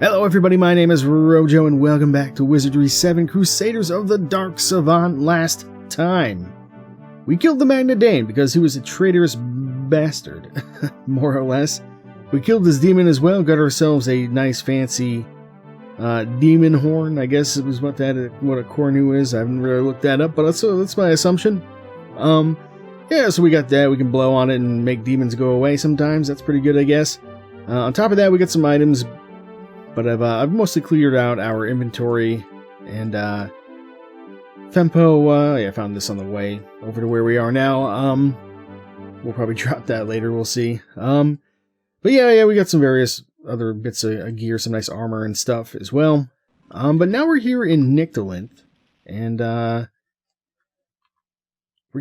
Hello everybody, my name is Rojo and welcome back to Wizardry VII Crusaders of the Dark Savant. Last time, we killed the Magna Dane because he was a traitorous bastard, more or less. We killed this demon as well, got ourselves a nice fancy demon horn, I guess it was what a Cornu is. I haven't really looked that up, but that's my assumption. Yeah, so we got that. We can blow on it and make demons go away sometimes. That's pretty good, I guess. On top of that, we got some items. But I've mostly cleared out our inventory, and Fempo, yeah, I found this on the way over to where we are now. We'll probably drop that later, we'll see. But yeah, we got some various other bits of gear, some nice armor and stuff as well. But now we're here in Nyctalinth, and we're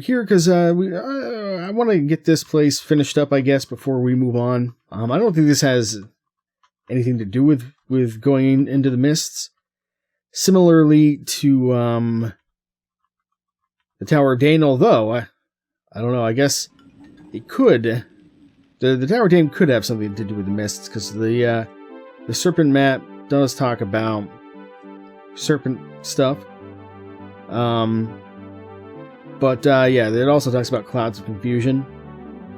here because I want to get this place finished up, I guess, before we move on. I don't think this has anything to do with going into the mists. Similarly to the Tower of Dane, although I don't know, I guess it could. The Tower of Dane could have something to do with the mists, because the serpent map does talk about serpent stuff. But yeah, it also talks about clouds of confusion,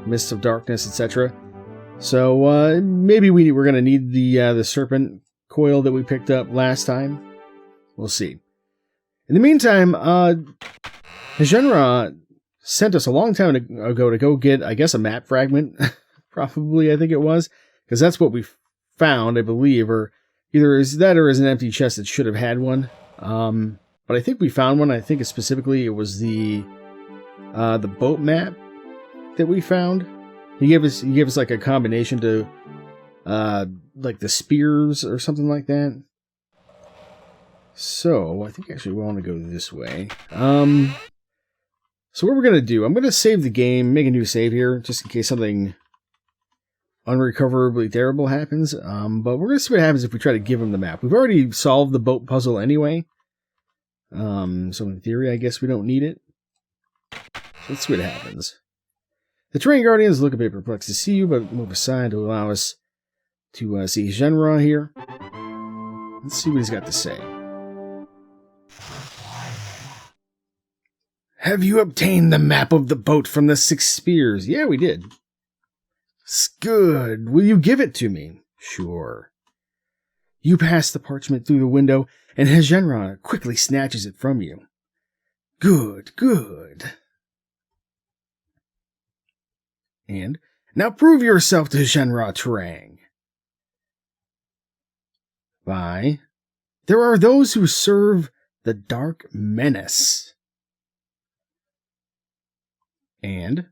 mists of darkness, etc. So maybe we're going to need the serpent coil that we picked up last time. We'll see. In the meantime, Hejunra sent us a long time ago to go get, I guess, a map fragment. Probably, I think it was. Because that's what we found, I believe. Or either is that or is an empty chest that should have had one. But I think we found one. I think specifically it was the boat map that we found. He gave us like a combination to like the spears or something like that. So I think actually we want to go this way. So what we're gonna do, I'm gonna save the game, make a new save here, just in case something unrecoverably terrible happens. But we're gonna see what happens if we try to give him the map. We've already solved the boat puzzle anyway. So in theory, I guess we don't need it. So let's see what happens. The Terrain Guardians look a bit perplexed to see you, but move aside to allow us to see Hejunra here. Let's see what he's got to say. Have you obtained the map of the boat from the Six Spears? Yeah, we did. Good. Will you give it to me? Sure. You pass the parchment through the window, and Hejunra quickly snatches it from you. Good. And now prove yourself to Hejunra Terang. By, there are those who serve the Dark Menace. And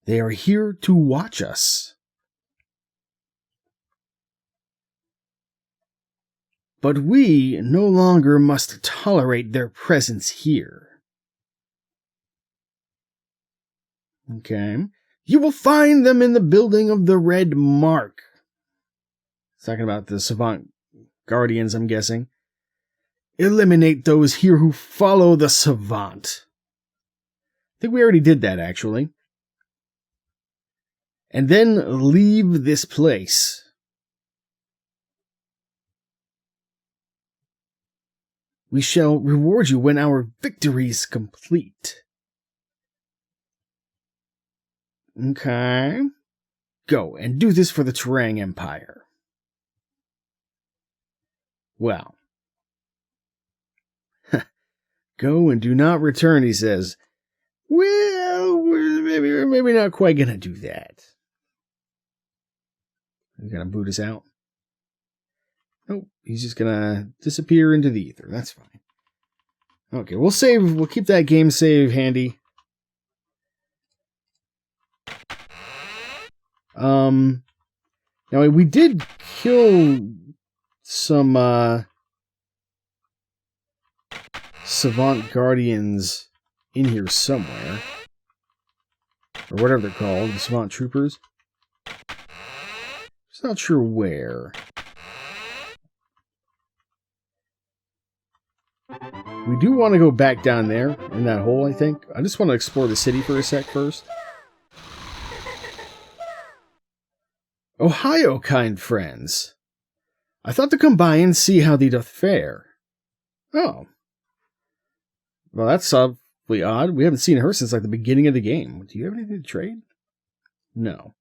they are here to watch us. But we no longer must tolerate their presence here. Okay. You will find them in the building of the Red Mark. It's talking about the Savant Guardians, I'm guessing. Eliminate those here who follow the Savant. I think we already did that, actually. And then leave this place. We shall reward you when our victory is complete. Okay. Go and do this for the Terang Empire. Well. Go and do not return, he says. Well, we're maybe not quite gonna do that. He's gonna boot us out? Nope, he's just gonna disappear into the ether. That's fine. Okay, we'll keep that game save handy. Now we did kill some Savant Guardians in here somewhere. Or whatever they're called, the Savant Troopers. Just not sure where. We do want to go back down there, in that hole, I think. I just want to explore the city for a sec first. Ohio, kind friends. I thought to come by and see how thee doth fare. Oh. Well, that's awfully odd. We haven't seen her since like the beginning of the game. Do you have anything to trade? No.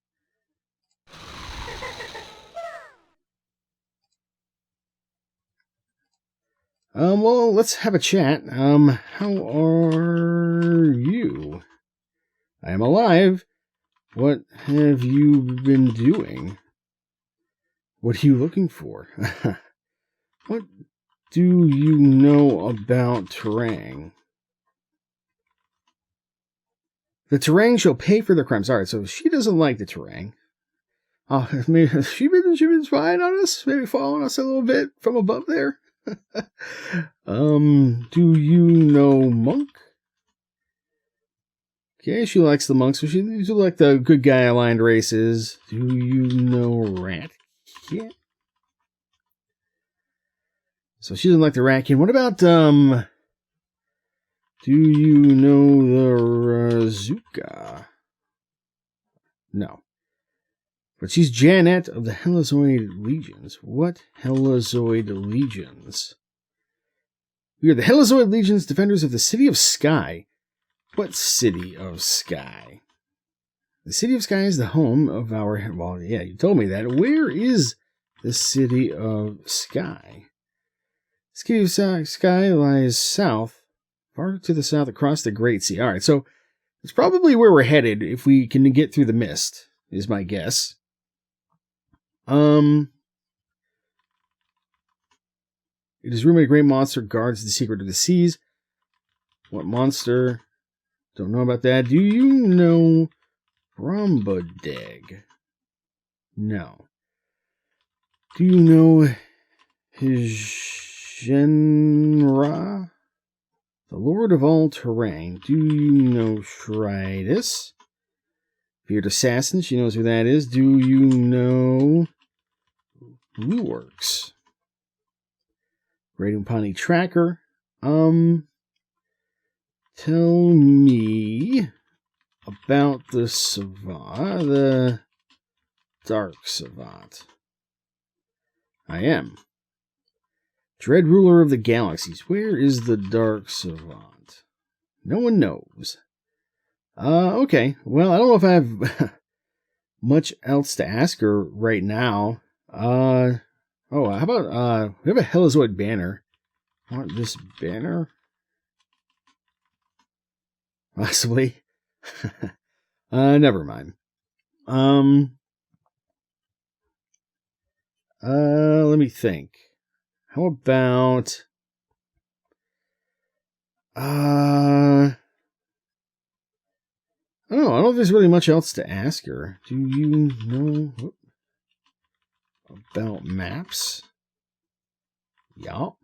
Well, let's have a chat. How are you? I am alive. What have you been doing? What are you looking for? What do you know about Terang? The Terang shall pay for their crimes. Alright, so she doesn't like the Terang. Oh, maybe she been spying on us? Maybe following us a little bit from above there? Do you know Monk? Okay, she likes the monks, so she like the good guy aligned races. Do you know Rat Kit? So she doesn't like the Rat Kit. What about, do you know the Razuka? No. But she's Janet of the Helizoid Legions. What Helizoid Legions? We are the Helizoid Legions, defenders of the City of Sky. What City of Sky? The City of Sky is the home of our... Well, yeah, you told me that. Where is the City of Sky? The City of Sky lies south, far to the south across the Great Sea. Alright, so it's probably where we're headed if we can get through the mist, is my guess. It is rumored a great monster guards the secret of the seas. What monster? Don't know about that. Do you know Brombodeg? No. Do you know Hijinra? The Lord of all Terrain. Do you know Shridus? Feared Assassin, she knows who that is. Do you know Blueworks? Great Umpani Tracker. Tell me about the Savant, the Dark Savant. I am. Dread Ruler of the Galaxies. Where is the Dark Savant? No one knows. Okay. Well, I don't know if I have much else to ask her right now. How about, we have a Helizoid banner. I want this banner? Possibly. Never mind. Let me think. How about, I don't know if there's really much else to ask her. Do you know about maps? Yup.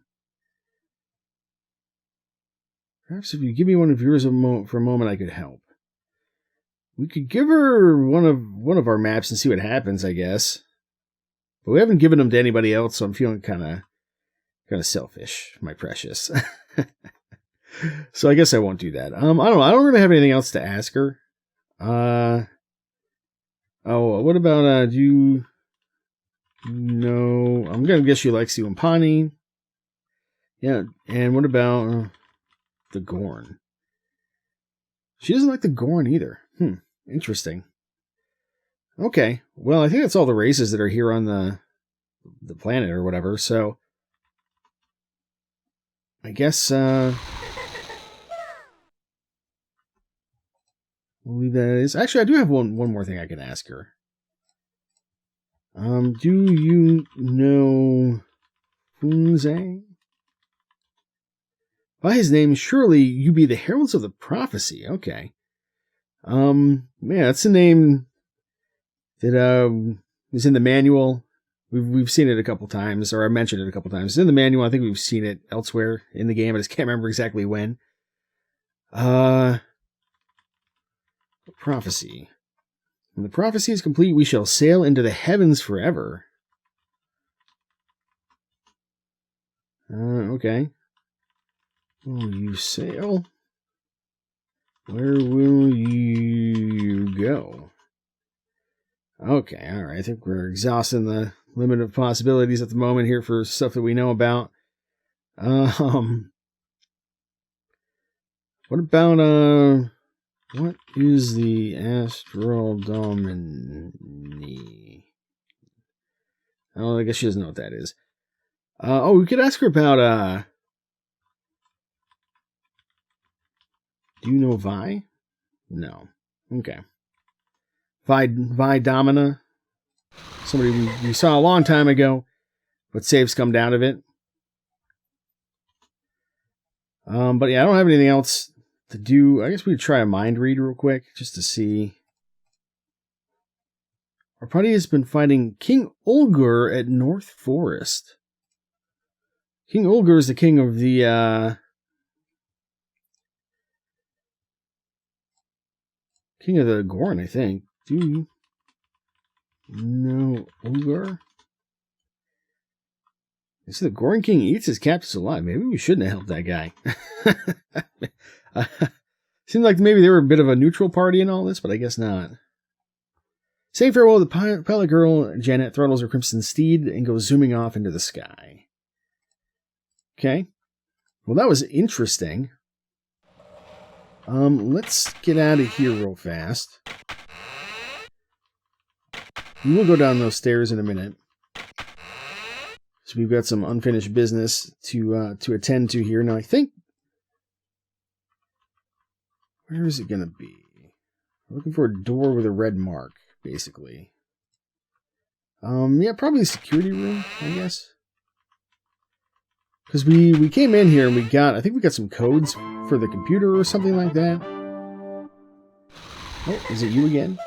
Perhaps if you give me one of yours for a moment, I could help. We could give her one of our maps and see what happens, I guess. But we haven't given them to anybody else, so I'm feeling kind of selfish, my precious. So I guess I won't do that. I don't know. I don't really have anything else to ask her. What about, do you know, I'm going to guess you like Siwampani. Yeah, and what about the Gorn? She doesn't like the Gorn either. Interesting. Okay, well, I think that's all the races that are here on the planet or whatever, so I guess, we'll leave that as... Actually, I do have one more thing I can ask her. Do you know Funzang? By his name, surely you be the heralds of the prophecy. Okay. Yeah, that's a name that is in the manual. We've seen it a couple times, or I mentioned it a couple times. It's in the manual. I think we've seen it elsewhere in the game. I just can't remember exactly when. Prophecy. When the prophecy is complete, we shall sail into the heavens forever. Okay. Will you sail? Where will you go? Okay, alright. I think we're exhausting the limited possibilities at the moment here for stuff that we know about. What about, what is the Astral Dominae? Oh, I guess she doesn't know what that is. Oh, we could ask her about, do you know Vi? No. Okay. Vi Domina. Somebody we saw a long time ago, but saves come down of it. But yeah, I don't have anything else to do. I guess we could try a mind read real quick, just to see. Our party has been fighting King Ulgur at North Forest. King Ulgur is the king of the, king of the Gorn, I think. Do you know Ulgur? They say the Gorn King eats his captives alive. Maybe we shouldn't have helped that guy. Seemed like maybe they were a bit of a neutral party in all this, but I guess not. Saying farewell, the pilot girl, Janet, throttles her crimson steed and goes zooming off into the sky. Okay. Well, that was interesting. Let's get out of here real fast. We will go down those stairs in a minute. So we've got some unfinished business to attend to here. Now I think, where is it going to be? I'm looking for a door with a red mark, basically. Yeah, probably the security room, I guess. Because we came in here and I think we got some codes for the computer or something like that. Oh, is it you again?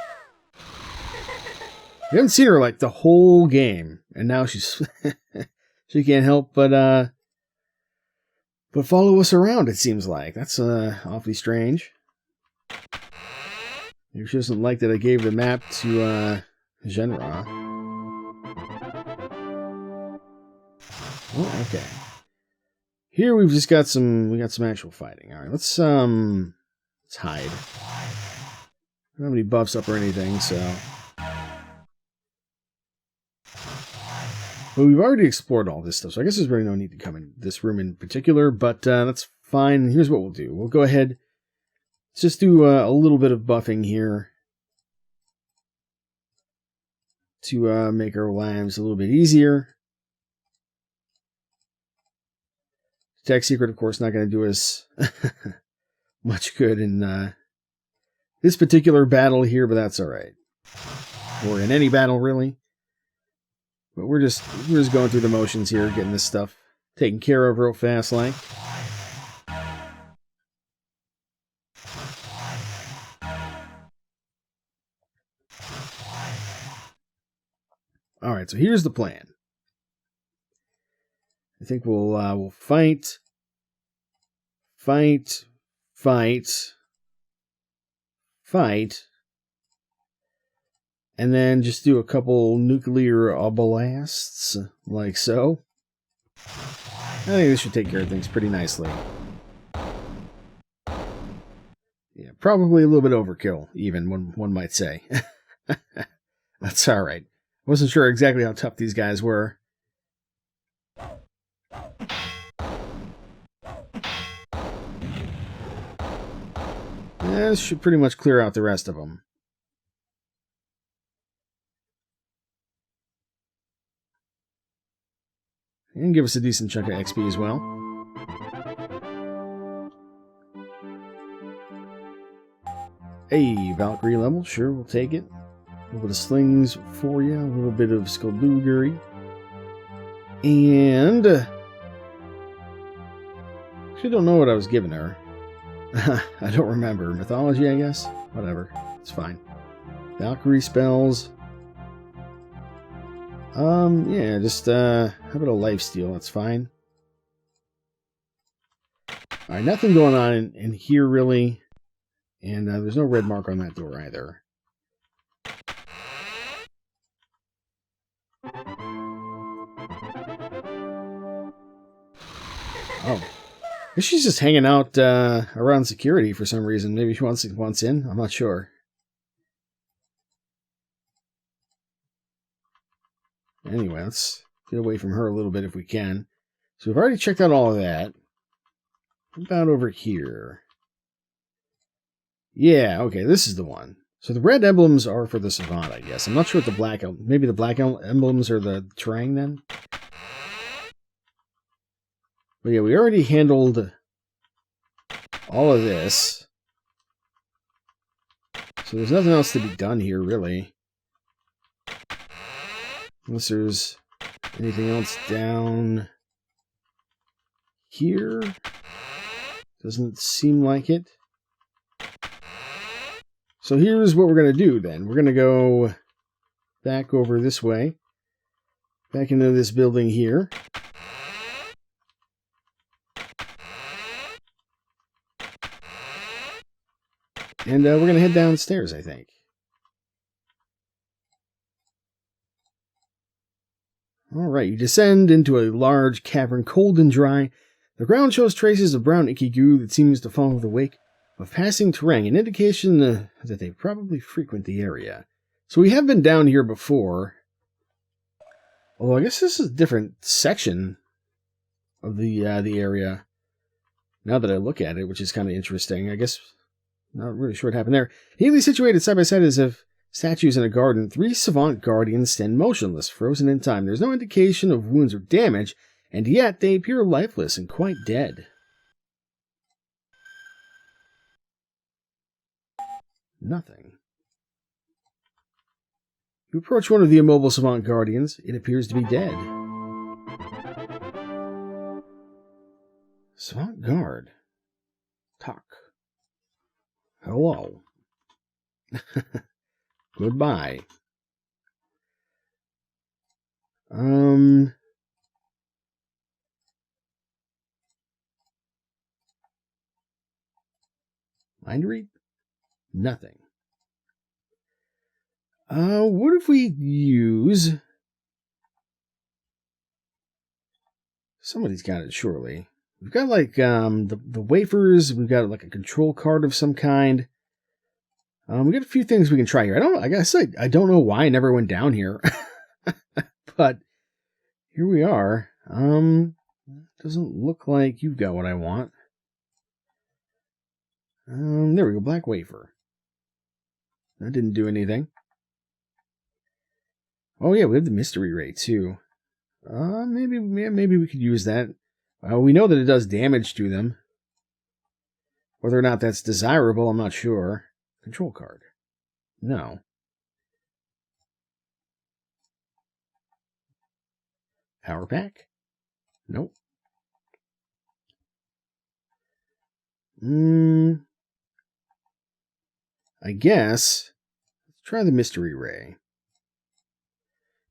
We haven't seen her like the whole game, and now she's she can't help but follow us around. It seems like that's awfully strange. Maybe she doesn't like that I gave the map to Genra. Oh, okay. Here we've just got some actual fighting. All right, let's hide. I don't have any buffs up or anything, so. But we've already explored all this stuff, so I guess there's really no need to come in this room in particular, but that's fine. Here's what we'll do. We'll go ahead, let's just do a little bit of buffing here to make our lives a little bit easier. Detect secret, of course, not going to do us much good in this particular battle here, but that's all right. Or in any battle, really. But we're just going through the motions here, getting this stuff taken care of real fast, like. All right, so here's the plan. I think we'll fight, and then just do a couple nuclear blasts, like so. I think this should take care of things pretty nicely. Yeah, probably a little bit overkill, even, one might say. That's alright. Wasn't sure exactly how tough these guys were. Yeah, this should pretty much clear out the rest of them. And give us a decent chunk of XP as well. Hey, Valkyrie level, sure, we'll take it. A little bit of slings for you, a little bit of skullduggery. And actually don't know what I was giving her. I don't remember. Mythology, I guess? Whatever. It's fine. Valkyrie spells. Yeah, just, how about a lifesteal? That's fine. Alright, nothing going on in here, really. And there's no red mark on that door, either. Oh. I guess she's just hanging out around security for some reason. Maybe she wants in. I'm not sure. Anyway, let's get away from her a little bit if we can. So we've already checked out all of that. What about over here? Yeah, okay, this is the one. So the red emblems are for the Savant, I guess. I'm not sure what the black... Maybe the black emblems are the terrain, then? But yeah, we already handled all of this. So there's nothing else to be done here, really. Unless there's anything else down here. Doesn't seem like it. So here's what we're going to do, then. We're going to go back over this way. Back into this building here. And we're going to head downstairs, I think. Alright, you descend into a large cavern, cold and dry. The ground shows traces of brown icky goo that seems to follow the wake of passing terrain, an indication that they probably frequent the area. So we have been down here before. Although I guess this is a different section of the area. Now that I look at it, which is kind of interesting. I guess not really sure what happened there. Neatly situated side by side as if statues in a garden, 3 Savant Guardians stand motionless, frozen in time. There's no indication of wounds or damage, and yet they appear lifeless and quite dead. Nothing. You approach one of the immobile Savant Guardians. It appears to be dead. Savant Guard. Talk. Hello. Goodbye. Mind read? Nothing. What if we use... Somebody's got it, surely. We've got, like, the wafers. We've got, like, a control card of some kind. We got a few things we can try here. I guess I don't know why I never went down here. But here we are. Doesn't look like you've got what I want. There we go, black wafer. That didn't do anything. Oh yeah, we have the mystery ray too. Maybe we could use that. We know that it does damage to them. Whether or not that's desirable, I'm not sure. Control card. No. Power pack? Nope. I guess. Let's try the mystery ray.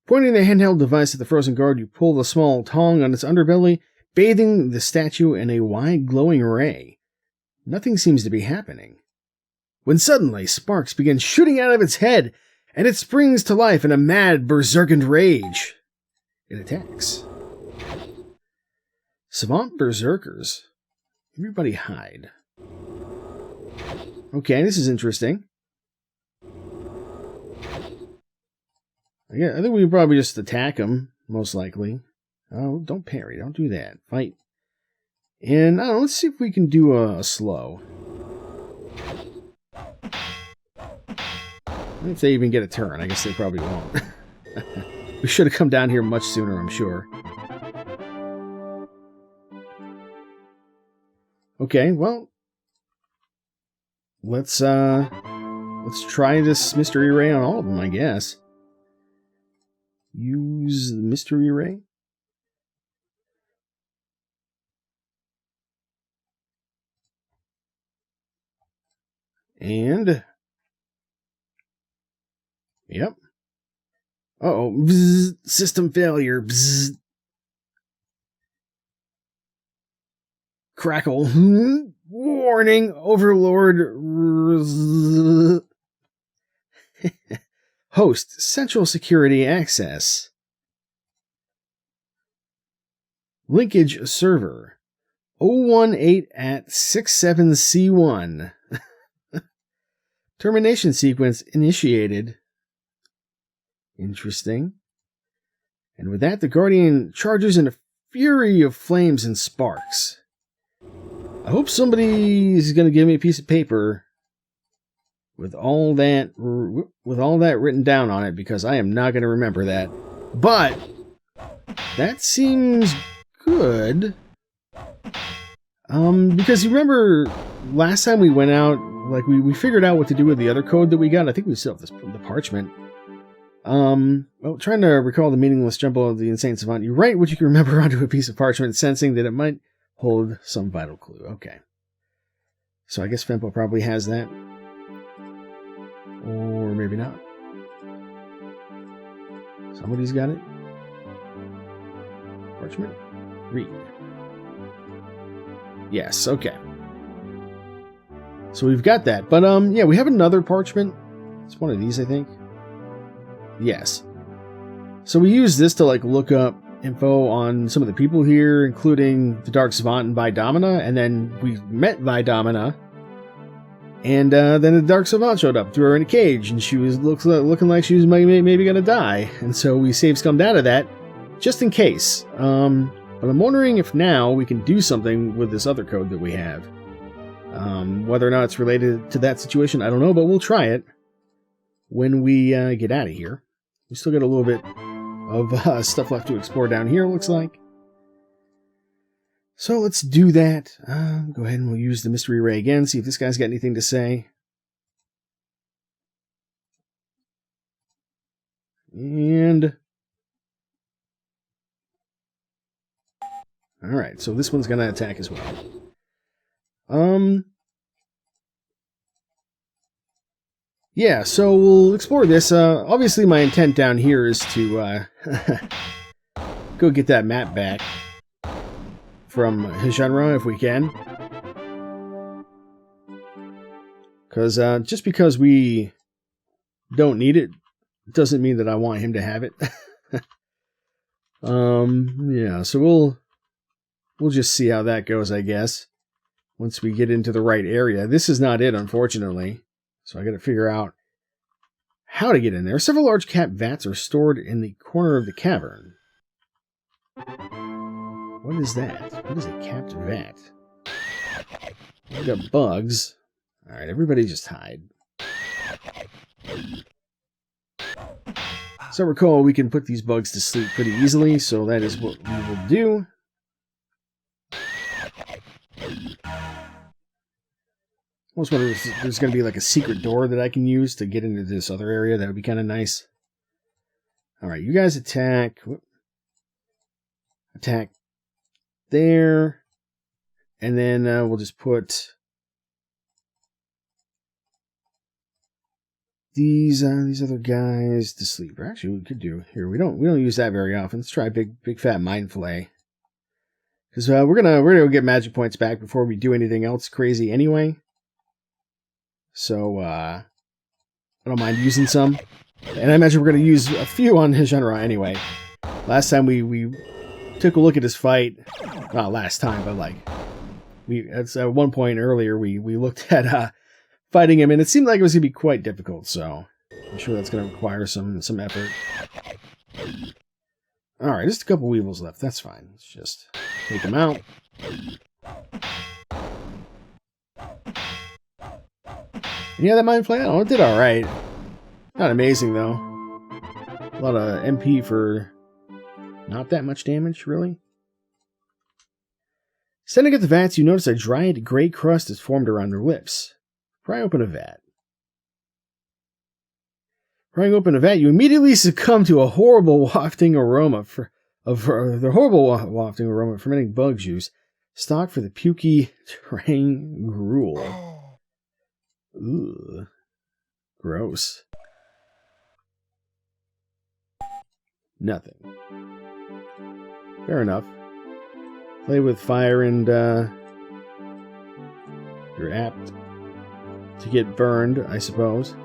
Pointing the handheld device at the frozen guard, you pull the small tongue on its underbelly, bathing the statue in a wide glowing ray. Nothing seems to be happening. When suddenly sparks begin shooting out of its head, and it springs to life in a mad berserkant rage. It attacks. Savant berserkers. Everybody hide. Okay, this is interesting. I think we can probably just attack him, most likely. Oh, don't parry, don't do that. Fight. And, I don't know, let's see if we can do a slow. If they even get a turn, I guess they probably won't. We should have come down here much sooner, I'm sure. Okay, well, let's try this mystery ray on all of them, I guess. Use the mystery ray. And yep. Uh-oh. Bzz, system failure. Bzz. Crackle. Warning, Overlord. Host, Central Security Access. Linkage Server. 018 at 67C1. Termination sequence initiated. Interesting. And with that, the Guardian charges in a fury of flames and sparks. I hope somebody is going to give me a piece of paper with all that written down on it, because I am not going to remember that. But that seems good. Because you remember last time we went out, like we figured out what to do with the other code that we got. I think we still have the parchment. Well, trying to recall the meaningless jumble of the insane savant. You write what you can remember onto a piece of parchment, sensing that it might hold some vital clue. Okay. So I guess Fempo probably has that. Or maybe not. Somebody's got it. Parchment. Read. Yes, okay. So we've got that. But, yeah, we have another parchment. It's one of these, I think. Yes. So we use this to, like, look up info on some of the people here, including the Dark Savant and Vidomina, and then we met Vidomina, and then the Dark Savant showed up, threw her in a cage, and she was looking like she was maybe gonna die, and so we saved-scummed out of that, just in case. But I'm wondering if now we can do something with this other code that we have. Whether or not it's related to that situation, I don't know, but we'll try it when we get out of here. We still got a little bit of stuff left to explore down here, looks like. So let's do that. Go ahead and we'll use the mystery ray again, see if this guy's got anything to say. And... alright, so this one's gonna attack as well. Yeah, so we'll explore this. Obviously my intent down here is to go get that map back from Hijinra if we can. Because just because we don't need it doesn't mean that I want him to have it. Yeah, so we'll just see how that goes, I guess, once we get into the right area. This is not it, unfortunately. So I got to figure out how to get in there. Several large capped vats are stored in the corner of the cavern. What is that? What is a capped vat? We got bugs. Alright, everybody just hide. So recall, we can put these bugs to sleep pretty easily, so that is what we will do. I almost wonder if there's going to be like a secret door that I can use to get into this other area. That would be kind of nice. Alright, you guys attack. Attack there. And then we'll just put these other guys to sleep. Or actually, we could do here. We don't use that very often. Let's try big fat mind fillet. Because we're gonna get magic points back before we do anything else crazy anyway. So, I don't mind using some. And I imagine we're going to use a few on Hijinra anyway. Last time we took a look at his fight. Not last time, but like... at one point earlier, we looked at fighting him, and it seemed like it was going to be quite difficult, so... I'm sure that's going to require some effort. Alright, just a couple weevils left. That's fine. Let's just take them out. Yeah, that mind flare, it did alright. Not amazing, though. A lot of MP for not that much damage, really. Standing at the vats, you notice a dried gray crust is formed around their lips. Pry open a vat. Prying open a vat, you immediately succumb to a horrible wafting aroma wafting aroma of fermenting bug juice. Stock for the pukey terrain gruel. Ooh, gross. Nothing. Fair enough. Play with fire and you're apt to get burned, I suppose.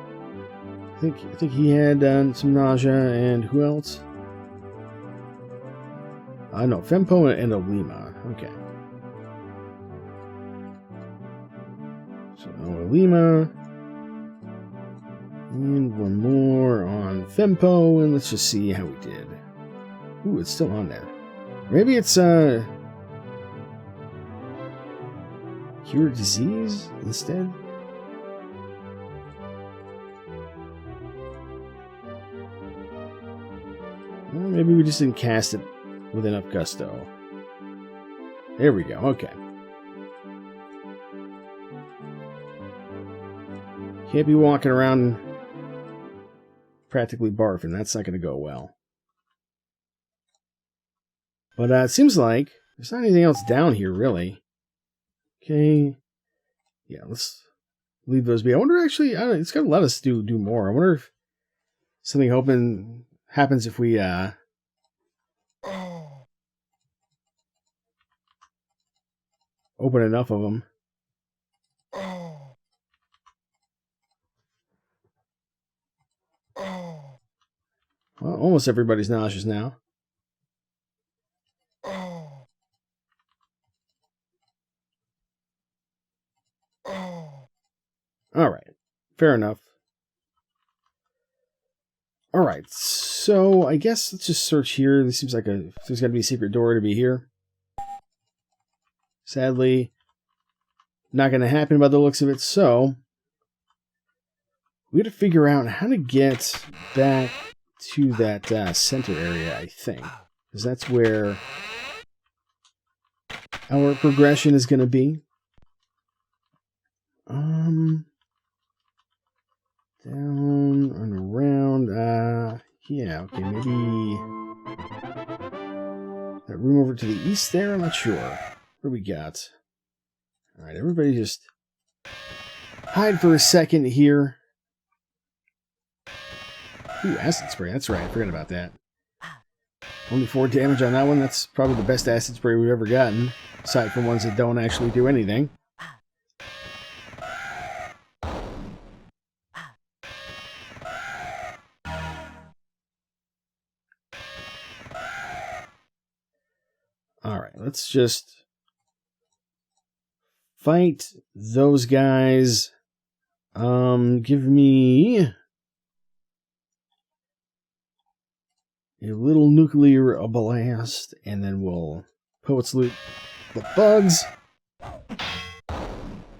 I think he had some nausea, and who else? No, Fempo and Olima. Okay. So Olima. And one more on Fempo, and let's just see how we did. Ooh, it's still on there. Maybe it's, cure disease instead? Well, maybe we just didn't cast it with enough gusto. There we go, okay. Can't be walking around practically barfing. That's not going to go well. But it seems like there's not anything else down here, really. Okay. Yeah, let's leave those be. I wonder, actually, I don't know, it's going to let us do more. I wonder if something happens if we open enough of them. Well, almost everybody's nauseous now. Alright, fair enough. Alright, so I guess let's just search here. This seems like there's got to be a secret door to be here. Sadly, not going to happen by the looks of it, so we got to figure out how to get back to that center area, I think. Because that's where our progression is going to be. Down and around. Yeah, okay, maybe that room over to the east there? I'm not sure. What do we got? Alright, everybody just hide for a second here. Ooh, acid spray. That's right, I forgot about that. Only 4 damage on that one. That's probably the best acid spray we've ever gotten. Aside from ones that don't actually do anything. Alright, let's just fight those guys. Give me a little nuclear blast, and then we'll Poet's Loot the bugs.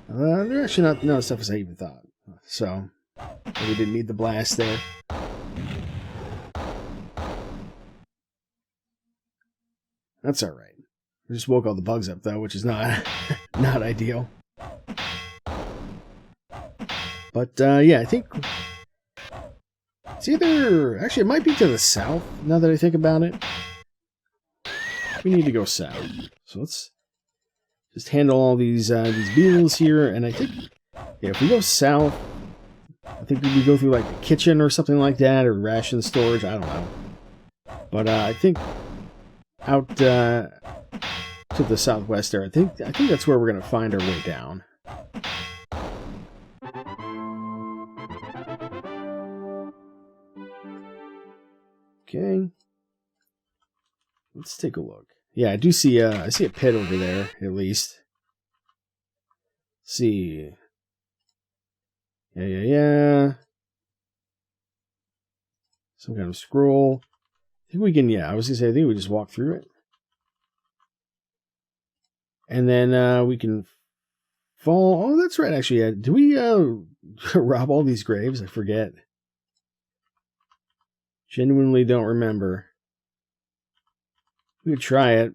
They're actually not as tough as I even thought. So, we didn't need the blast there. That's alright. We just woke all the bugs up, though, which is not ideal. But, yeah, I think it's either... Actually, it might be to the south, now that I think about it. We need to go south. So let's just handle all these beetles here, and I think... Yeah, if we go south, I think we go through, like, the kitchen or something like that, or ration storage, I don't know. But, I think out to the southwest there, I think that's where we're going to find our way down. Okay. Let's take a look. Yeah, I do see I see a pit over there, at least. Let's see. Yeah. Some kind of scroll. I think we can, yeah, I was going to say, I think we just walk through it. And then we can fall. Oh, that's right, actually. Do we rob all these graves? I forget. Genuinely don't remember. We could try it.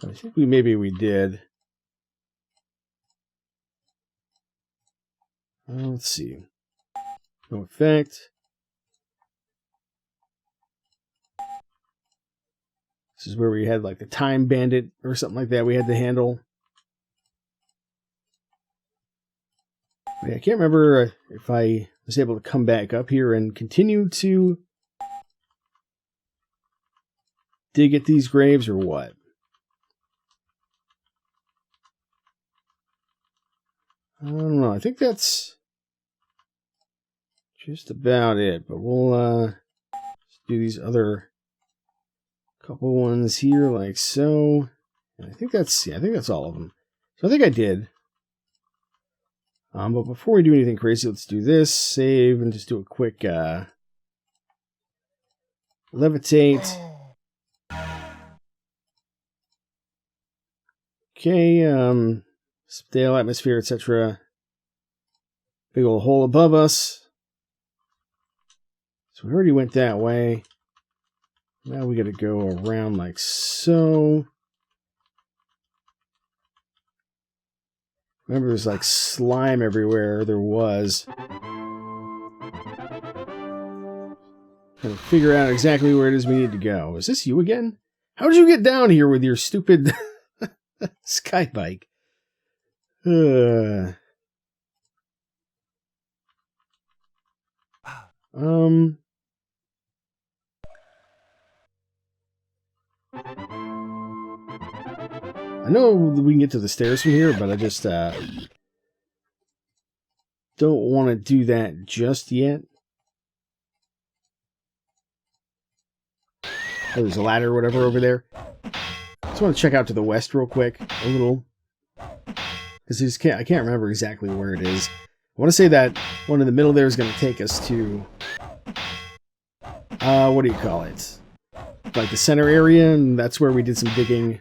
I think maybe we did. Let's see. No effect. This is where we had like the time bandit or something like that we had to handle. But yeah, I can't remember if I was able to come back up here and continue to dig at these graves or what. I don't know. I think that's just about it. But we'll do these other couple ones here, like so. And I think that's all of them. So I think I did. But before we do anything crazy, let's do this, save, and just do a quick Levitate. Okay, stale atmosphere, etc. Big old hole above us. So we already went that way. Now we gotta go around like so. Remember, there's like slime everywhere. There was. Trying to figure out exactly where it is we need to go. Is this you again? How did you get down here with your stupid sky bike? I know we can get to the stairs from here, but I just don't want to do that just yet. Oh, there's a ladder or whatever over there. Just want to check out to the west real quick, a little, because I can't remember exactly where it is. I want to say that one in the middle there is going to take us to what do you call it? Like the center area, and that's where we did some digging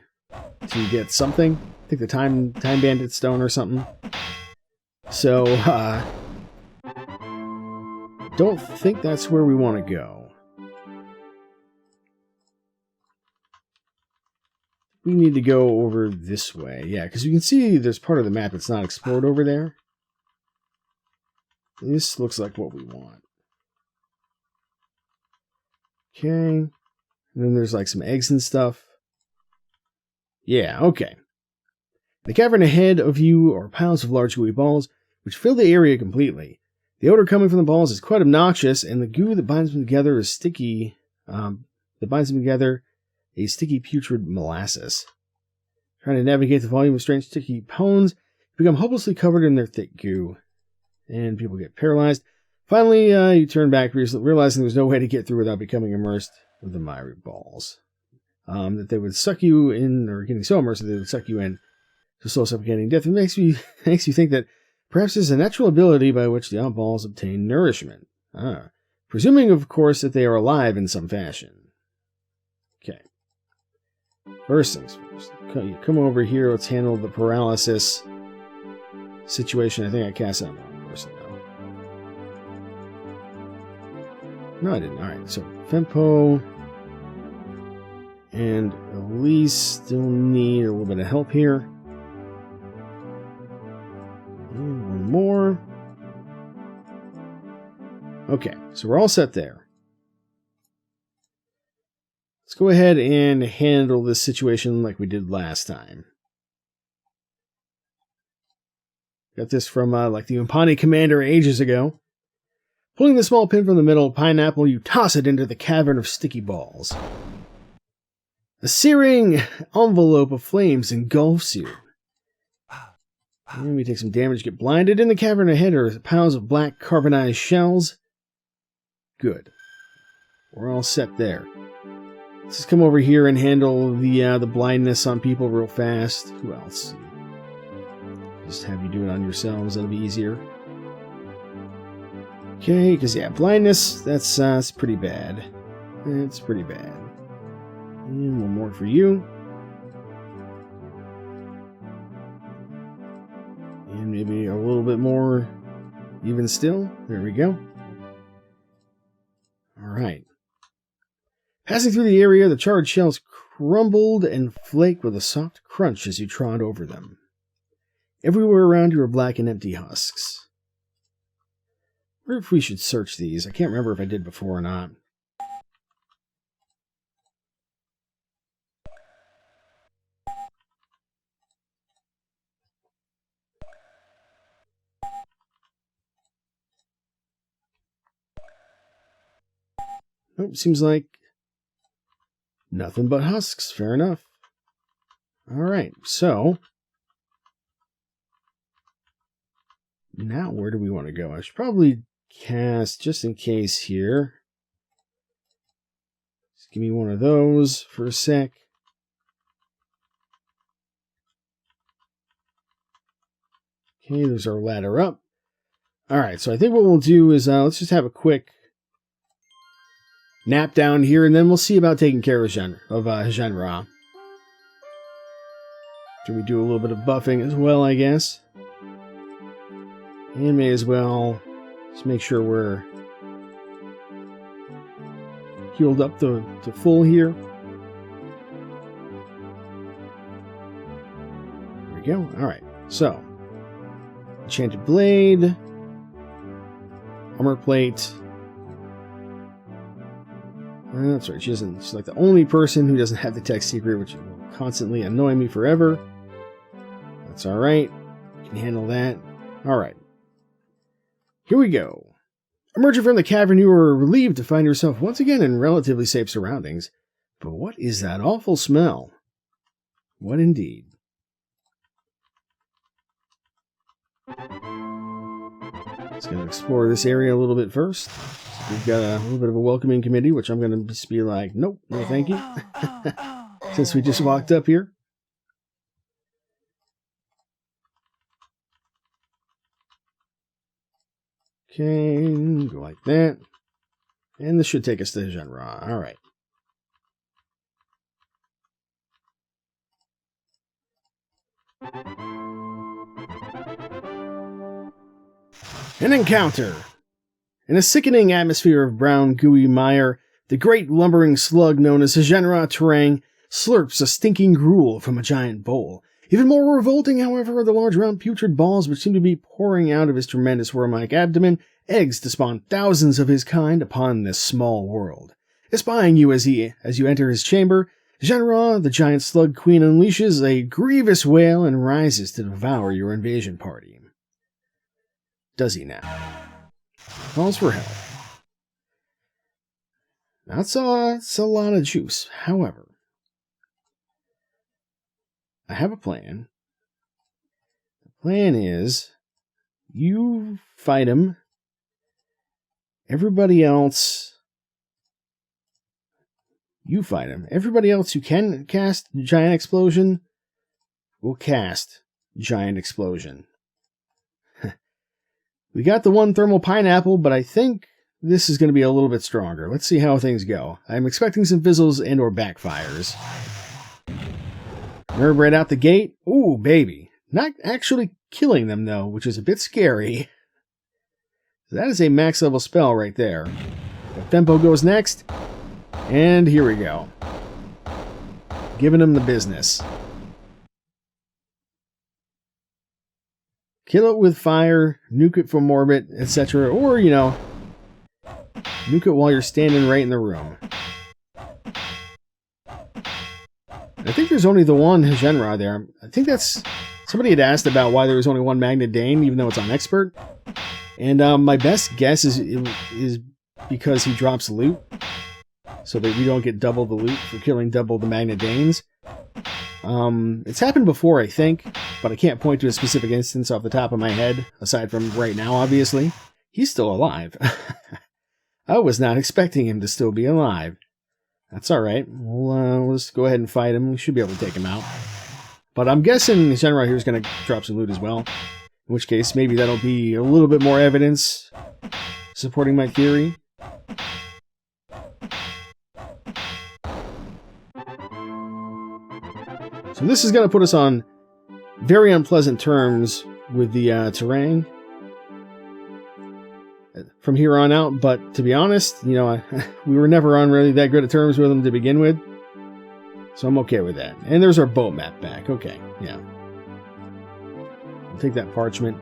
to get something. I think the time bandit stone or something. So don't think that's where we want to go. We need to go over this way. Yeah, because you can see there's part of the map that's not explored over there. This looks like what we want. Okay. And then there's like some eggs and stuff. Yeah, okay. The cavern ahead of you are piles of large gooey balls, which fill the area completely. The odor coming from the balls is quite obnoxious, and the goo that binds them together is sticky. A sticky putrid molasses. Trying to navigate the volume of strange sticky pones, you become hopelessly covered in their thick goo, and people get paralyzed. Finally, you turn back, realizing there's no way to get through without becoming immersed with the miry balls. That they would suck you in, or getting so immersed that they would suck you in to slow suffocating death. It makes you think that perhaps there's a natural ability by which the balls obtain nourishment. Presuming, of course, that they are alive in some fashion. Okay. First things first. You come over here. Let's handle the paralysis situation. I think I cast out the wrong person, though. No, I didn't. Alright, so Fempo and Elise still need a little bit of help here. And one more. Okay, so we're all set there. Let's go ahead and handle this situation like we did last time. Got this from like the Umpani commander ages ago. Pulling the small pin from the middle pineapple, you toss it into the cavern of sticky balls. A searing envelope of flames engulfs you. And we take some damage, get blinded. In the cavern ahead are piles of black carbonized shells. Good. We're all set there. Let's just come over here and handle the blindness on people real fast. Who else? Just have you do it on yourselves. That'll be easier. Okay, because yeah, blindness, that's pretty bad. It's pretty bad. And one more for you. And maybe a little bit more even still. There we go. Alright. Passing through the area, the charred shells crumbled and flaked with a soft crunch as you trod over them. Everywhere around you are black and empty husks. I wonder if we should search these. I can't remember if I did before or not. Nope, seems like nothing but husks. Fair enough. Alright, so now where do we want to go? I should probably cast, just in case here. Just give me one of those for a sec. Okay, there's our ladder up. Alright, so I think what we'll do is let's just have a quick nap down here, and then we'll see about taking care of Shenra. Should we do a little bit of buffing as well, I guess? And may as well just make sure we're healed up to full here. There we go. Alright, so enchanted blade, armor plate. That's right, she's like the only person who doesn't have the tech secret, which will constantly annoy me forever. That's alright. Can handle that. Alright. Here we go. Emerging from the cavern, you are relieved to find yourself once again in relatively safe surroundings. But what is that awful smell? What indeed? Let's go explore this area a little bit first. We've got a little bit of a welcoming committee, which I'm going to just be like, nope, no thank you. Since we just walked up here. Okay, go like that. And this should take us to Shenra. Alright. An encounter! In a sickening atmosphere of brown, gooey mire, the great lumbering slug known as Shenra Terang slurps a stinking gruel from a giant bowl. Even more revolting, however, are the large round putrid balls which seem to be pouring out of his tremendous worm-like abdomen, eggs to spawn thousands of his kind upon this small world. Espying you as you enter his chamber, Shenra, the giant slug queen, unleashes a grievous wail and rises to devour your invasion party. Does he now? Calls for help. That's a lot of juice. However, I have a plan. The plan is you fight him. Everybody else, you fight him. Everybody else who can cast Giant Explosion will cast Giant Explosion. We got the one Thermal Pineapple, but I think this is going to be a little bit stronger. Let's see how things go. I'm expecting some fizzles and or backfires. Nerve right out the gate. Ooh, baby. Not actually killing them, though, which is a bit scary. That is a max level spell right there. Tempo goes next. And here we go. Giving him the business. Kill it with fire, nuke it from orbit, etc. Or, you know, nuke it while you're standing right in the room. I think there's only the one Shenra there. I think that's... Somebody had asked about why there was only one Magna Dane, even though it's on Expert. And my best guess is because he drops loot. So that we don't get double the loot for killing double the Magna Danes. It's happened before, I think. But I can't point to a specific instance off the top of my head. Aside from right now, obviously. He's still alive. I was not expecting him to still be alive. That's alright. Let's go ahead and fight him. We should be able to take him out. But I'm guessing Shenra here is going to drop some loot as well. In which case, maybe that'll be a little bit more evidence supporting my theory. So this is going to put us on very unpleasant terms with the Terang from here on out, but to be honest, you know, we were never on really that good of terms with them to begin with, so I'm okay with that. And there's our boat map back. Okay, yeah. I'll take that parchment,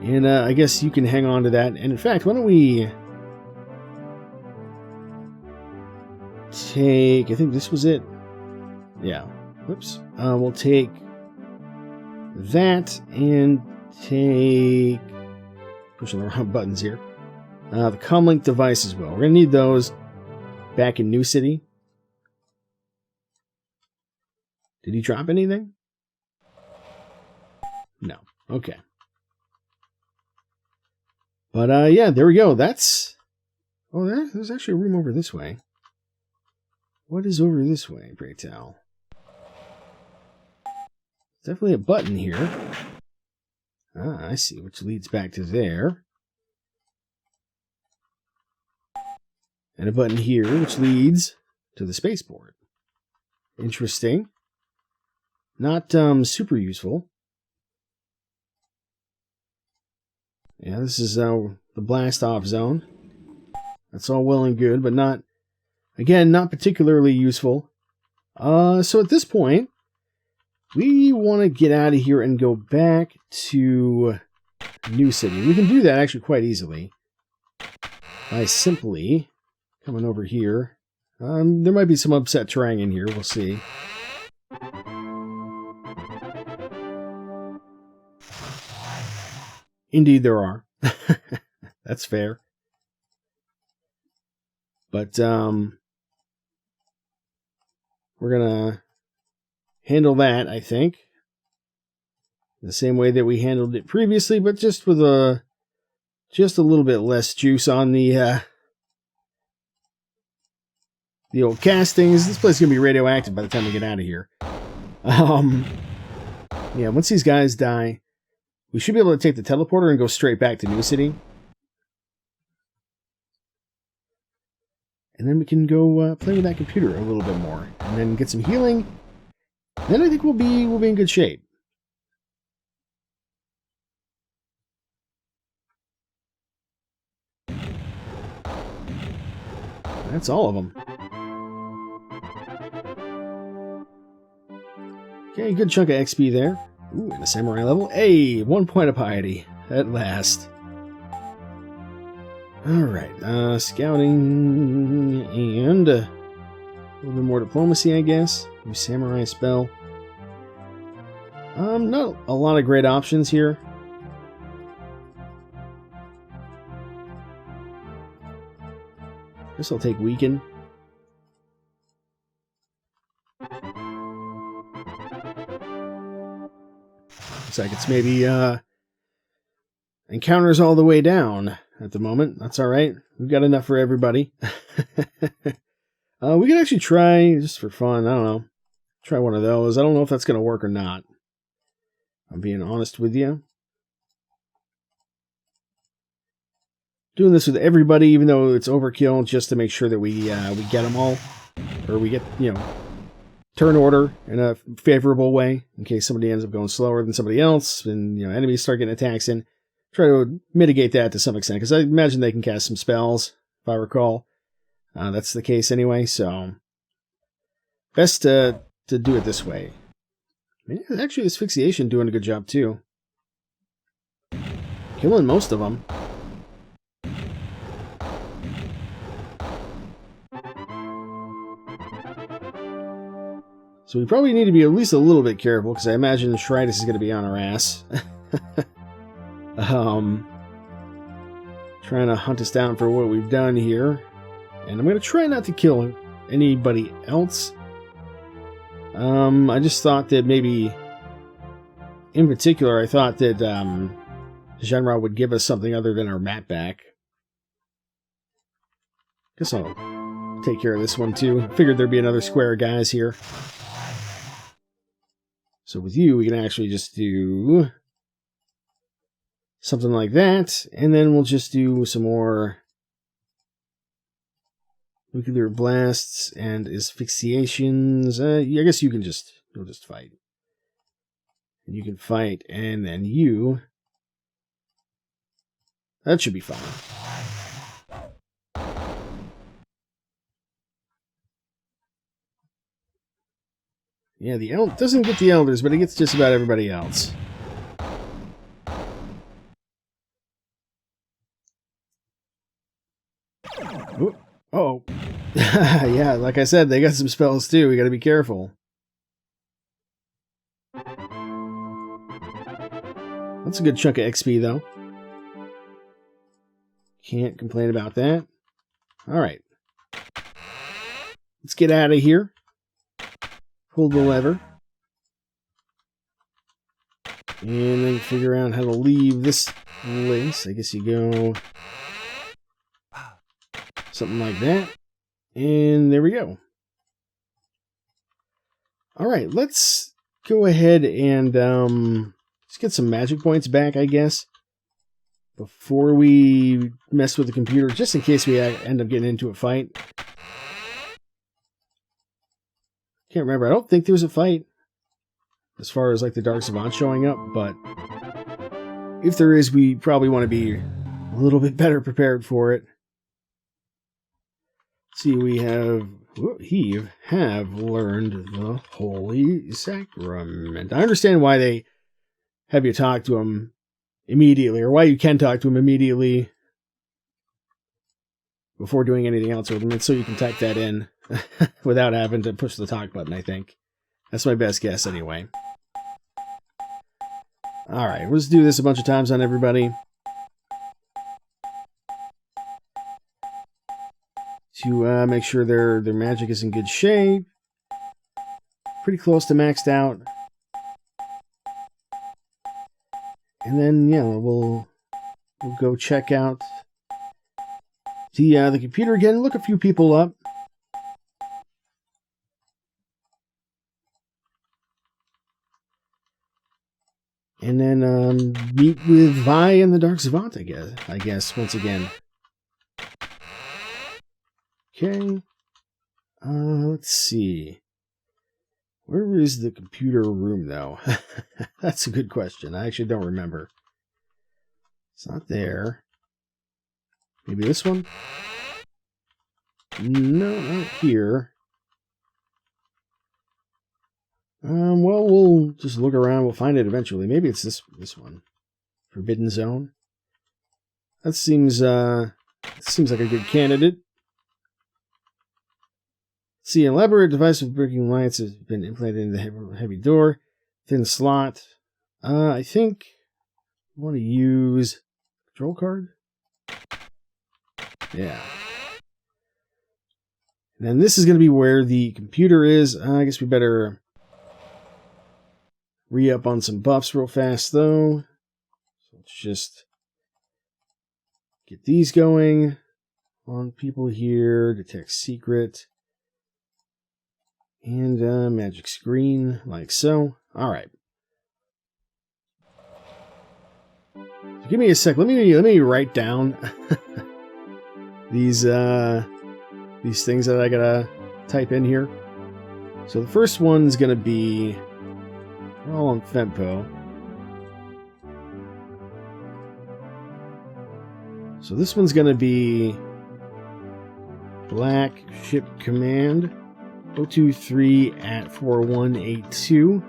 and I guess you can hang on to that. And in fact, why don't we take... I think this was it. Yeah. Whoops. We'll take that and take... Pushing the wrong buttons here. The comlink device as well. We're going to need those back in New City. Did he drop anything? No. Okay. But, yeah, there we go. That's... Oh, there's actually a room over this way. What is over this way, pray tell? Definitely a button here. Ah, I see, which leads back to there. And a button here, which leads to the spaceport. Interesting. Not super useful. Yeah, this is the blast off zone. That's all well and good, but not, again, not particularly useful. So at this point, we want to get out of here and go back to New City. We can do that actually quite easily by simply coming over here. There might be some upset terrain in here. We'll see. Indeed there are. That's fair. But we're going to handle that, I think, the same way that we handled it previously, but just with just a little bit less juice on the old castings. This place is going to be radioactive by the time we get out of here. Yeah, once these guys die, we should be able to take the teleporter and go straight back to New City. And then we can go play with that computer a little bit more. And then get some healing. Then I think we'll be in good shape. That's all of them. Okay, good chunk of XP there. Ooh, and a samurai level. Hey, 1 point of piety. At last. Alright, scouting and a little bit more diplomacy, I guess. New samurai spell. Not a lot of great options here. Guess I'll take weaken. Looks like it's maybe encounters all the way down at the moment. That's alright. We've got enough for everybody. We could actually try, just for fun, I don't know, try one of those. I don't know if that's going to work or not. I'm being honest with you. Doing this with everybody, even though it's overkill, just to make sure that we get them all. Or we get, turn order in a favorable way, in case somebody ends up going slower than somebody else, and enemies start getting attacks in. Try to mitigate that to some extent, because I imagine they can cast some spells, if I recall. That's the case anyway, so best to do it this way. I mean, actually, asphyxiation doing a good job too. Killing most of them. So we probably need to be at least a little bit careful, because I imagine Shritus is going to be on our ass. Trying to hunt us down for what we've done here. And I'm going to try not to kill anybody else. I just thought that maybe, in particular, I thought that Genra would give us something other than our map back. Guess I'll take care of this one too. Figured there'd be another square of guys here. So with you, we can actually just do something like that, and then we'll just do some more nuclear blasts and asphyxiations. I guess you'll just fight. And you can fight, and then you. That should be fine. Yeah, the elf doesn't get the elders, but it gets just about everybody else. Ooh. Oh. Yeah, like I said, they got some spells too. We gotta be careful. That's a good chunk of XP, though. Can't complain about that. Alright. Let's get out of here. Pull the lever. And then figure out how to leave this place. I guess you go something like that. And there we go. Alright, let's go ahead and let's get some magic points back, I guess. before we mess with the computer, just in case we end up getting into a fight. Can't remember. I don't think there's a fight as far as like the Dark Savant showing up, but if there is, we probably want to be a little bit better prepared for it. See, we have learned the Holy Sacrament. I understand why they have you talk to him immediately, or why you can talk to him immediately before doing anything else with him. It's so you can type that in without having to push the talk button, I think. That's my best guess, anyway. Alright, let's do this a bunch of times on everybody. To make sure their magic is in good shape. Pretty close to maxed out. And then, yeah, we'll go check out the computer again, look a few people up. And then meet with Vi and the Dark Savant, I guess, once again. Okay. Let's see. Where is the computer room, though? That's a good question. I actually don't remember. It's not there. Maybe this one? No, not here. Well, we'll just look around. We'll find it eventually. Maybe it's this one. Forbidden Zone. That seems like a good candidate. See, an elaborate device with breaking lights has been implanted in the heavy door. Thin slot. I think I want to use control card. Yeah. And then this is going to be where the computer is. I guess we better re-up on some buffs real fast, though. So let's just get these going on people here. Detect secret. And magic screen, like so. Alright. Give me a sec. Let me write down these things that I gotta type in here. So the first one's gonna be all on Fempo. So this one's gonna be Black Ship Command 023@4182.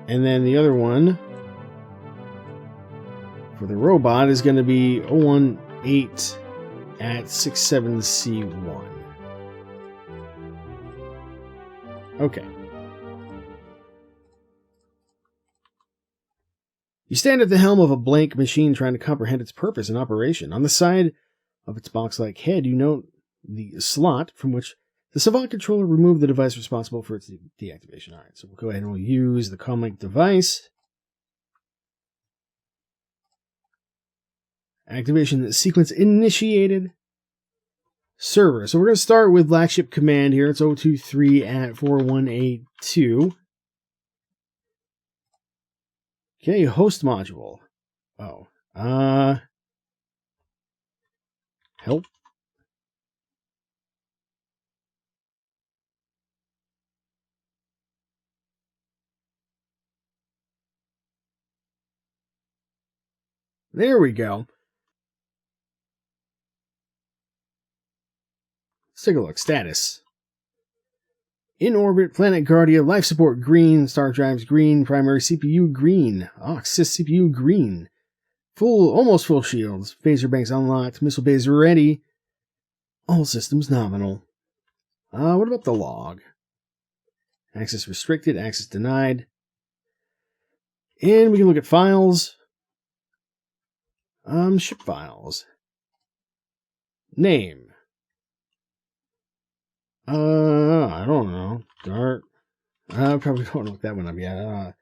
And then the other one for the robot is going to be 018@67C1. Okay. You stand at the helm of a blank machine trying to comprehend its purpose and operation. On the side of its box-like head, you note the slot from which the Savant controller removed the device responsible for its deactivation. Alright, so we'll go ahead and we'll use the comlink device. Activation sequence initiated. Server. So we're going to start with Black Ship Command here. It's 023@4182. Okay, host module. Oh. Help. There we go. Let's take a look. Status. In orbit, Planet Guardia, life support green, star drives green, primary CPU green, Oxys CPU green, almost full shields, phaser banks unlocked, missile bays ready, all systems nominal. What about the log? Access restricted, access denied. And we can look at files. Ship files. Name. I don't know. Dark. I probably don't look that one up yet.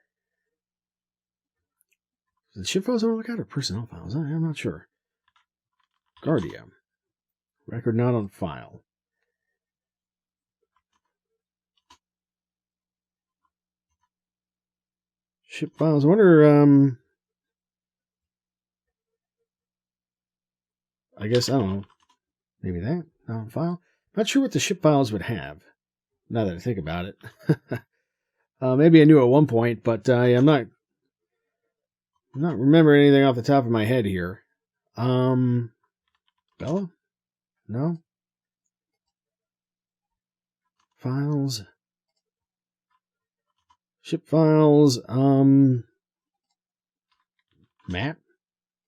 The ship files ever look out or personnel files? I'm not sure. Guardia. Record not on file. Ship files. I wonder, I guess, I don't know. Maybe that. Not on file. Not sure what the ship files would have, now that I think about it. Maybe I knew at one point, but I'm not remembering anything off the top of my head here. Bella? No? Files. Ship files. Map?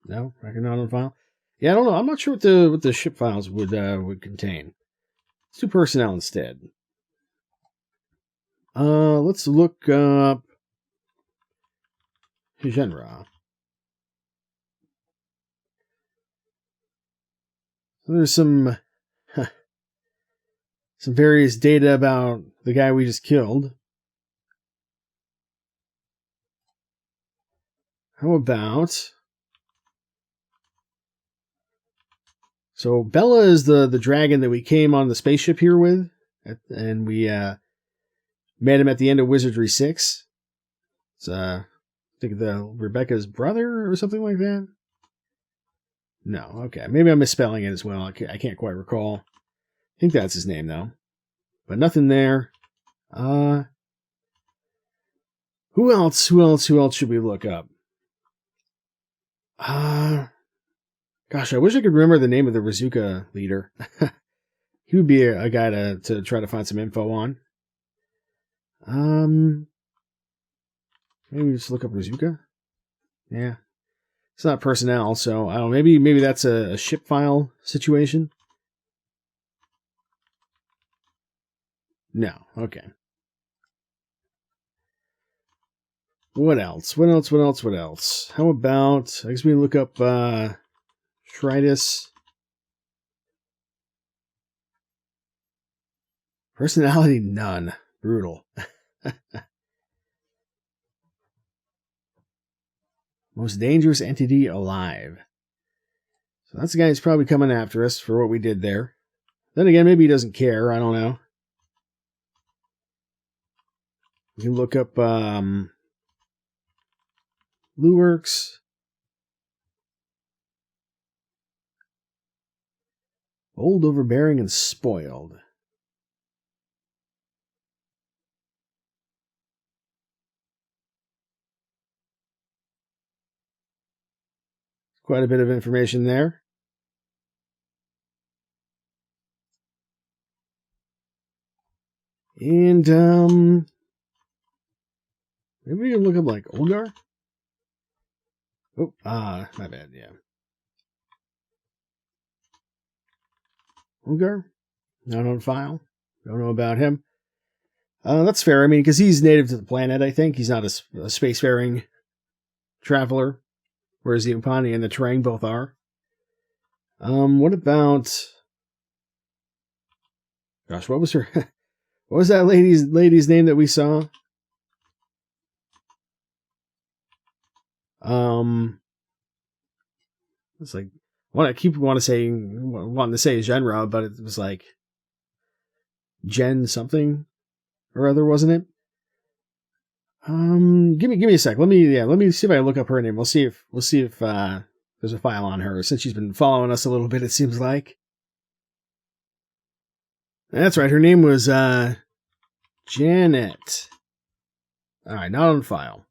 No, record not on file. Yeah, I don't know. I'm not sure what the ship files would contain. Let's do personnel instead. Let's look up genre. There's some various data about the guy we just killed. How about... So Bella is the dragon that we came on the spaceship here with, and we met him at the end of Wizardry VI. It's I think Rebecca's brother or something like that. No, okay, maybe I'm misspelling it as well. I can't quite recall. I think that's his name though, but nothing there. Who else should we look up? Gosh, I wish I could remember the name of the Rizuka leader. He would be a guy to try to find some info on. Maybe just look up Rizuka. Yeah, it's not personnel, so I don't know. Maybe that's a ship file situation. No, okay. What else? How about, I guess we look up Shritus. Personality, none. Brutal. Most dangerous entity alive. So that's the guy who's probably coming after us for what we did there. Then again, maybe he doesn't care. I don't know. You can look up Blueworks. Old, overbearing, and spoiled. Quite a bit of information there. And maybe we can look up like Olgar. Oh, my bad, yeah. Olgar? Not on file. Don't know about him. That's fair. I mean, because he's native to the planet, I think. He's not a spacefaring traveler, whereas the Upani and the Terang both are. What about... Gosh, what was her... what was that lady's name that we saw? It's like... I keep wanting to say genre, but it was like Jen something or other, wasn't it? Give me a sec. Let me see if I look up her name. We'll see if there's a file on her, since she's been following us a little bit, it seems like. That's right, her name was Janet. Alright, not on file.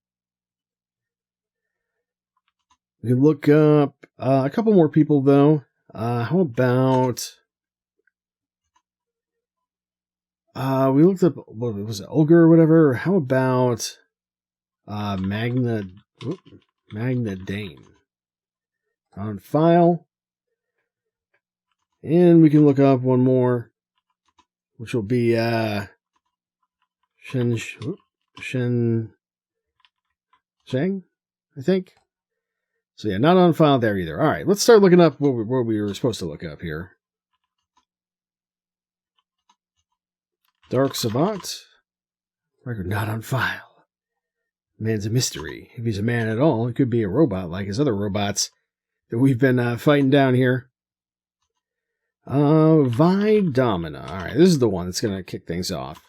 We can look up a couple more people, though. How about... we looked up... What was it? Olga or whatever? How about... Magna Dane. On file. And we can look up one more, which will be Shen Sheng, I think. So yeah, not on file there either. All right, let's start looking up what we were supposed to look up here. Dark Savant. Record not on file. Man's a mystery. If he's a man at all, it could be a robot like his other robots that we've been fighting down here. VI Domina. All right, this is the one that's going to kick things off.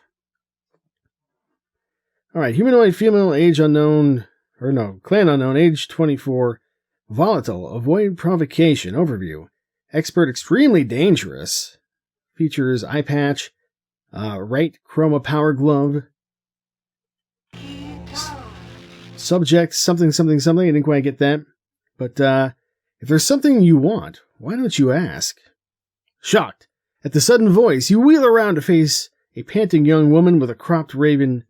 All right, humanoid, female, age unknown, Clan Unknown, age 24, volatile, avoid provocation, overview, expert, extremely dangerous, features eye patch, right chroma power glove, subject, something, something, something, I didn't quite get that, but if there's something you want, why don't you ask? Shocked at the sudden voice, you wheel around to face a panting young woman with cropped raven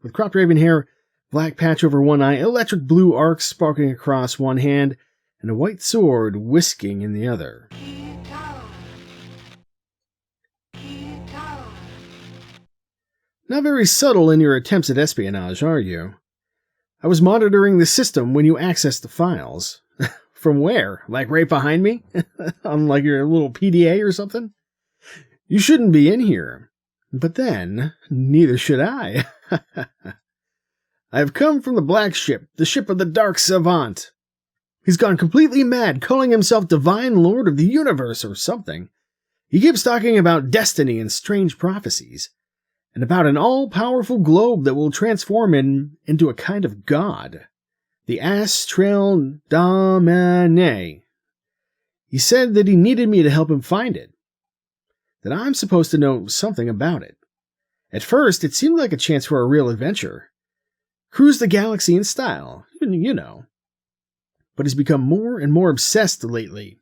hair, black patch over one eye, electric blue arcs sparkling across one hand, and a white sword whisking in the other. Not very subtle in your attempts at espionage, are you? I was monitoring the system when you accessed the files. From where? Like right behind me? On like your little PDA or something? You shouldn't be in here. But then, neither should I. I have come from the Black Ship, the ship of the Dark Savant. He's gone completely mad, calling himself Divine Lord of the Universe or something. He keeps talking about destiny and strange prophecies, and about an all-powerful globe that will transform him into a kind of god. The Astral Dominae. He said that he needed me to help him find it. That I'm supposed to know something about it. At first, it seemed like a chance for a real adventure. Cruise the galaxy in style, you know. But he's become more and more obsessed lately.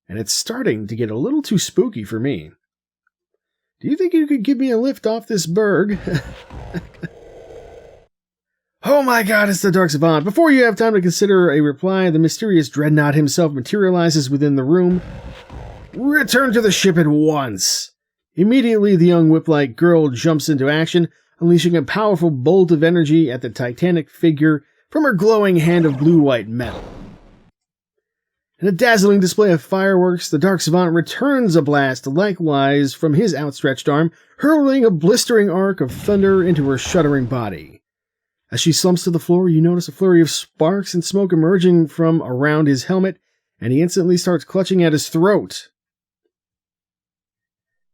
And it's starting to get a little too spooky for me. Do you think you could give me a lift off this berg? Oh my god, it's the Dark Savant. Before you have time to consider a reply, the mysterious dreadnought himself materializes within the room. Return to the ship at once! Immediately, the young whip-like girl jumps into action, unleashing a powerful bolt of energy at the titanic figure from her glowing hand of blue-white metal. In a dazzling display of fireworks, the Dark Savant returns a blast likewise from his outstretched arm, hurling a blistering arc of thunder into her shuddering body. As she slumps to the floor, you notice a flurry of sparks and smoke emerging from around his helmet, and he instantly starts clutching at his throat.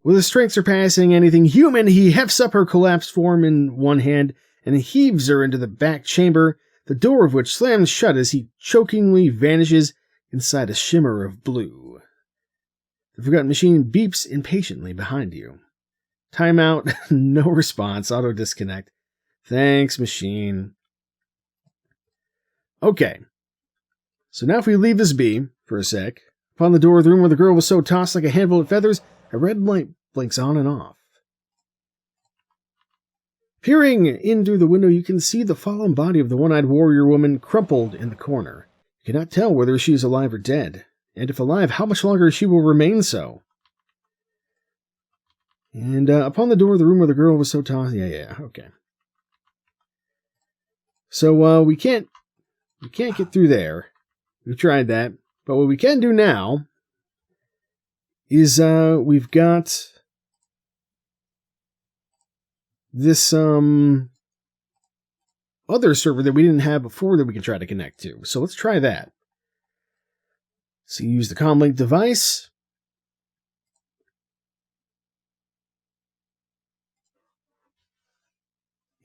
With a strength surpassing anything human, he hefts up her collapsed form in one hand and heaves her into the back chamber, the door of which slams shut as he chokingly vanishes inside a shimmer of blue. The forgotten machine beeps impatiently behind you. Timeout, no response, auto disconnect. Thanks, machine. Okay. So now if we leave this be for a sec, upon the door of the room where the girl was so tossed like a handful of feathers, a red light blinks on and off. Peering in through the window, you can see the fallen body of the one-eyed warrior woman crumpled in the corner. You cannot tell whether she is alive or dead, and if alive, how much longer she will remain so. And upon the door of the room where the girl was so tossed, okay. So we can't get through there. We've tried that, but what we can do now is we've got this other server that we didn't have before that we can try to connect to. So let's try that. So you use the comlink device.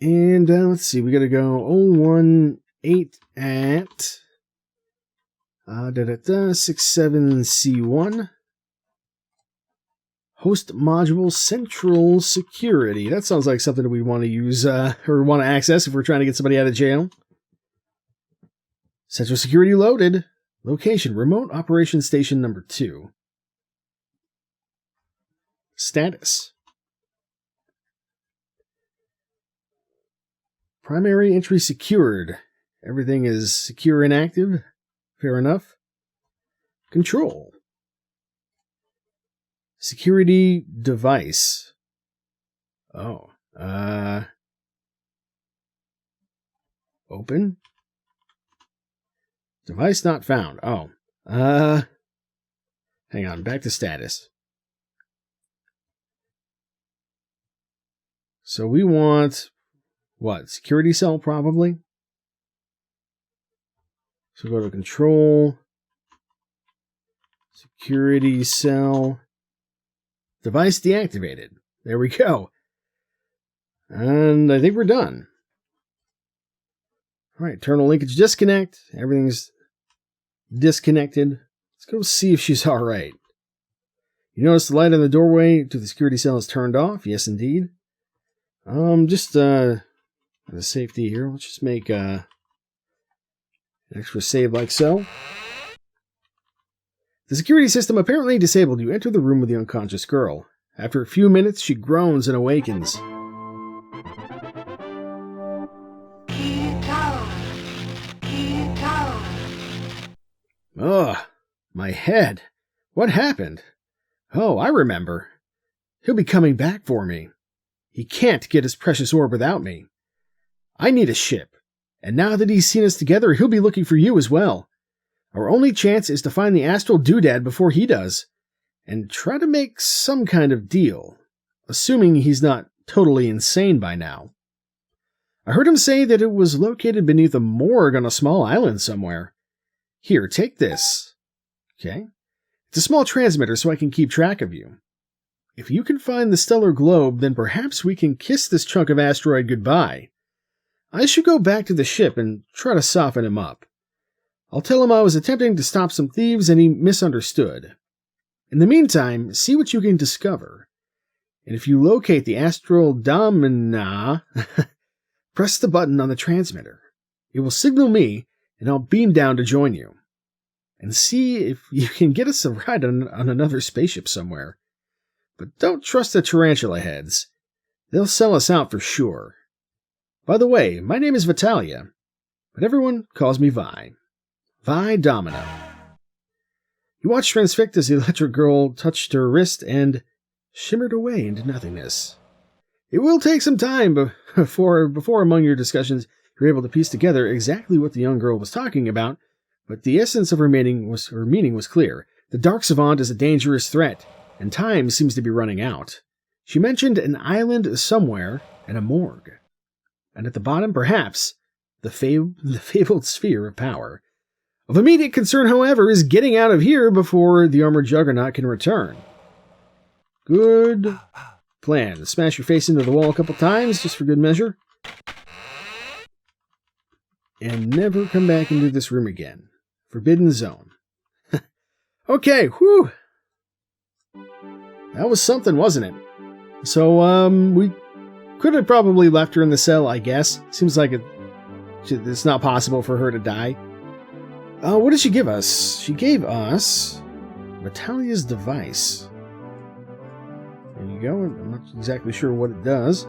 And let's see, we gotta go 018 at 67C1. Host module central security. That sounds like something that we want to use or want to access if we're trying to get somebody out of jail. Central security loaded. Location, remote operation station number 2. Status. Primary entry secured. Everything is secure and active. Fair enough. Control. Security device. Oh. Open. Device not found. Oh. Hang on. Back to status. So we want what? Security cell probably. So go to control. Security cell. Device deactivated. There we go. And I think we're done. Alright, internal linkage disconnect. Everything's disconnected. Let's go see if she's alright. You notice the light in the doorway to the security cell is turned off? Yes, indeed. Just, for the safety here, let's just make, an extra save like so. The security system apparently disabled. You enter the room with the unconscious girl. After a few minutes, she groans and awakens. Ugh, my head. What happened? Oh, I remember. He'll be coming back for me. He can't get his precious orb without me. I need a ship, and now that he's seen us together, he'll be looking for you as well. Our only chance is to find the Astral Doodad before he does, and try to make some kind of deal, assuming he's not totally insane by now. I heard him say that it was located beneath a morgue on a small island somewhere. Here, take this. Okay. It's a small transmitter so I can keep track of you. If you can find the stellar globe, then perhaps we can kiss this chunk of asteroid goodbye. I should go back to the ship and try to soften him up. I'll tell him I was attempting to stop some thieves and he misunderstood. In the meantime, see what you can discover. And if you locate the Astral Dominae, press the button on the transmitter. It will signal me, and I'll beam down to join you. And see if you can get us a ride on another spaceship somewhere. But don't trust the tarantula heads. They'll sell us out for sure. By the way, my name is Vitalia, but everyone calls me Vi. Vi Domino. You watched transfixed as the electric girl touched her wrist and shimmered away into nothingness. It will take some time before among your discussions you're able to piece together exactly what the young girl was talking about, but the essence of her meaning was clear. The Dark Savant is a dangerous threat, and time seems to be running out. She mentioned an island somewhere and a morgue. And at the bottom, perhaps, the fabled sphere of power. Of immediate concern, however, is getting out of here before the armored juggernaut can return. Good plan. Smash your face into the wall a couple times, just for good measure. And never come back into this room again. Forbidden zone. Okay, whew. That was something, wasn't it? So, we could have probably left her in the cell, I guess. Seems like it's not possible for her to die. What did she give us? She gave us Vitalia's device. There you go. I'm not exactly sure what it does.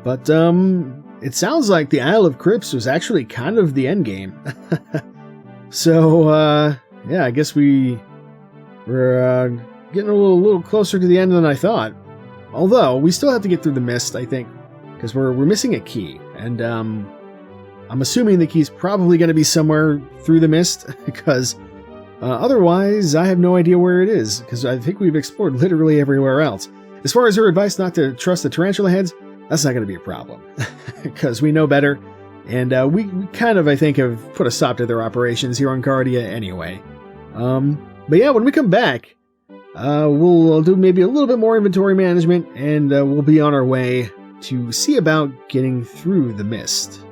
But, it sounds like the Isle of Crypts was actually kind of the end game. So, yeah, I guess we're getting a little closer to the end than I thought. Although, we still have to get through the mist, I think, because we're missing a key. And, I'm assuming the key's probably going to be somewhere through the mist, because otherwise I have no idea where it is, because I think we've explored literally everywhere else. As far as her advice not to trust the tarantula heads, that's not going to be a problem, because we know better, and we kind of, I think, have put a stop to their operations here on Guardia anyway. But yeah, when we come back, we'll do maybe a little bit more inventory management, and we'll be on our way to see about getting through the mist.